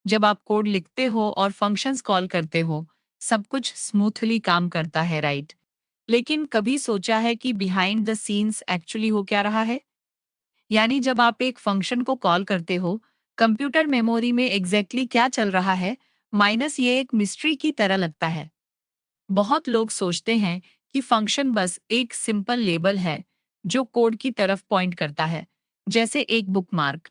जब आप कोड लिखते हो और फंक्शंस कॉल करते हो, सब कुछ स्मूथली काम करता है, राइट? लेकिन कभी सोचा है कि बिहाइंड द सीन्स एक्चुअली हो क्या रहा है? यानी जब आप एक फंक्शन को कॉल करते हो, कंप्यूटर मेमोरी में एग्जैक्टली क्या चल रहा है, माइनस ये एक मिस्ट्री की तरह लगता है। बहुत लोग सोचते हैं कि फंक्शन बस एक सिंपल लेबल है जो कोड की तरफ पॉइंट करता है, जैसे एक बुकमार्क।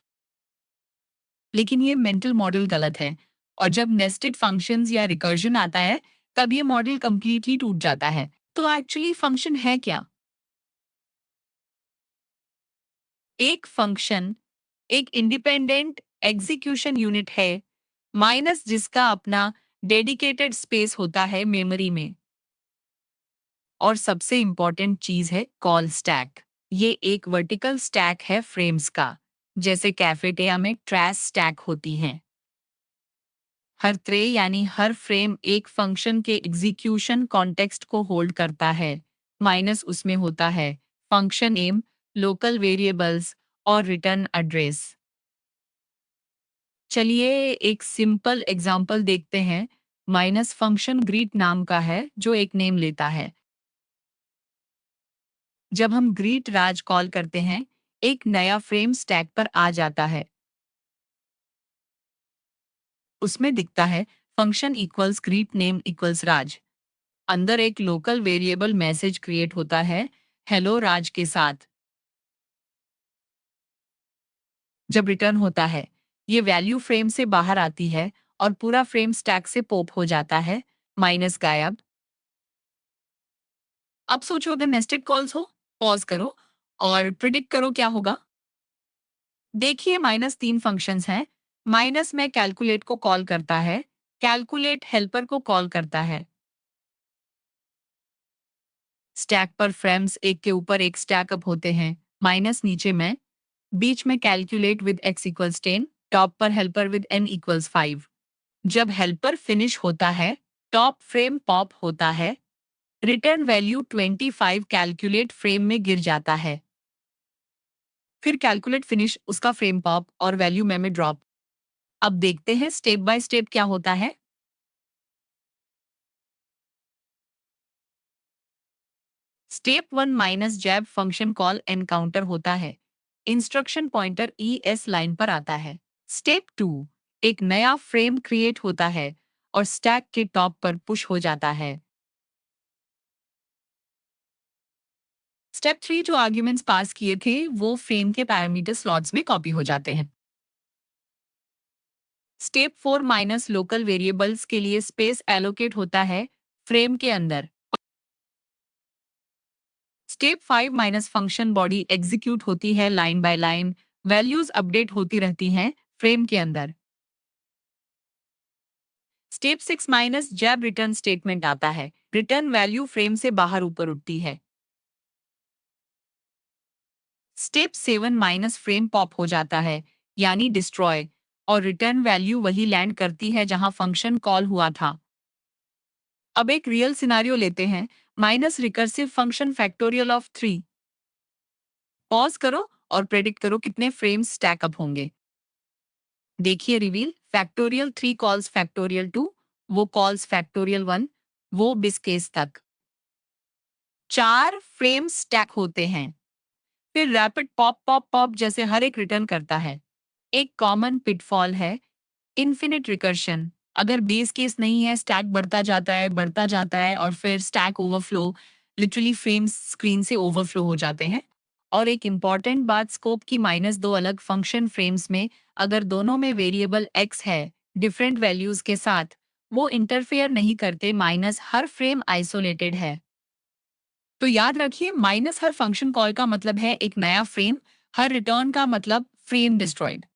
लेकिन ये मेंटल मॉडल गलत है, और जब नेस्टेड फंक्शंस या रिकर्जन आता है, तब ये मॉडल कंप्लीटली टूट जाता है। तो एक्चुअली फंक्शन है क्या? एक फंक्शन एक इंडिपेंडेंट एग्जीक्यूशन यूनिट है, माइनस जिसका अपना डेडिकेटेड स्पेस होता है मेमोरी में। और सबसे इंपॉर्टेंट चीज है कॉल स्टैक। ये एक वर्टिकल स्टैक है फ्रेम्स का, जैसे कैफेटेरिया में ट्रैश स्टैक होती हैं। हर ट्रे यानी हर फ्रेम एक फंक्शन के एग्जीक्यूशन कॉन्टेक्स्ट को होल्ड करता है। माइनस उसमें होता है फंक्शन नेम, लोकल वेरिएबल्स और रिटर्न एड्रेस। चलिए एक सिंपल एग्जांपल देखते हैं। माइनस फंक्शन ग्रीट नाम का है जो एक नेम लेता है। जब हम ग्रीट राज कॉल करते हैं, एक नया फ्रेम स्टैक पर आ जाता है। उसमें दिखता है function equals greet name equals Raj. अंदर एक लोकल वेरिएबल मैसेज क्रिएट होता है हेलो राज के साथ। जब रिटर्न होता है, ये वैल्यू फ्रेम से बाहर आती है और पूरा फ्रेम स्टैक से पॉप हो जाता है। माइनस गायब। अब सोचो अगर नेस्टेड कॉल्स हो, पॉज करो और प्रिडिक्ट करो क्या होगा। देखिए माइनस तीन फंक्शंस हैं। माइनस में कैलकुलेट को कॉल करता है, कैलकुलेट हेल्पर को कॉल करता है। स्टैक पर फ्रेम्स एक के ऊपर एक स्टैक अप होते हैं। माइनस नीचे में, बीच में calculate with x equals 10, top पर हेल्पर विद n इक्वल्स 5। जब हेल्पर फिनिश होता है, टॉप फ्रेम पॉप होता है। रिटर्न वैल्यू 25 कैलकुलेट फ्रेम में गिर जाता है। फिर कैलकुलेट फिनिश उसका फ्रेम पॉप और वैल्यू में ड्रॉप। अब देखते हैं स्टेप बाय स्टेप क्या होता है। स्टेप वन माइनस जैब फंक्शन कॉल एनकाउंटर होता है। इंस्ट्रक्शन पॉइंटर ES लाइन पर आता है। स्टेप टू, एक नया फ्रेम क्रिएट होता है और स्टैक के टॉप पर पुश हो जाता है। स्टेप थ्री, जो आर्ग्यूमेंट्स पास किए थे वो फ्रेम के पैरामीटर स्लॉट्स में कॉपी हो जाते हैं। Step four minus local variables के लिए स्पेस एलोकेट होता है फ्रेम के अंदर। Step five minus function body execute होती है line by line. Values update होती रहती हैं फ्रेम के अंदर। स्टेप सिक्स माइनस जब रिटर्न स्टेटमेंट आता है। रिटर्न वैल्यू फ्रेम से बाहर ऊपर उठती है। Step seven minus frame pop हो जाता है, यानी डिस्ट्रॉय, और रिटर्न वैल्यू वही लैंड करती है जहां फंक्शन कॉल हुआ था। अब एक रियल सिनारियो लेते हैं। Minus recursive function factorial of 3। Pause करो और प्रेडिक्ट करो कितने फ्रेम्स स्टैक अप होंगे। देखिए रिवील, फैक्टोरियल 3 कॉल्स फैक्टोरियल 2, वो कॉल्स फैक्टोरियल 1, वो बिस केस तक। 4 फ्रेम्स स्टैक होते हैं। फिर रैपिड पॉप पॉप पॉप जैसे हर एक रिटर्न करता है। एक कॉमन पिटफॉल है इन्फिनिट रिकर्शन। अगर बेस केस नहीं है, स्टैक बढ़ता जाता है और फिर stack overflow, literally frames screen से ओवरफ्लो हो जाते हैं। और एक इम्पॉर्टेंट बात स्कोप की, माइनस दो अलग फंक्शन फ्रेम्स में अगर दोनों में वेरिएबल x है डिफरेंट वैल्यूज के साथ, वो इंटरफेयर नहीं करते। माइनस हर फ्रेम आइसोलेटेड है। तो याद रखिए, माइनस हर फंक्शन कॉल का मतलब है एक नया फ्रेम, हर रिटर्न का मतलब फ्रेम डिस्ट्रॉयड।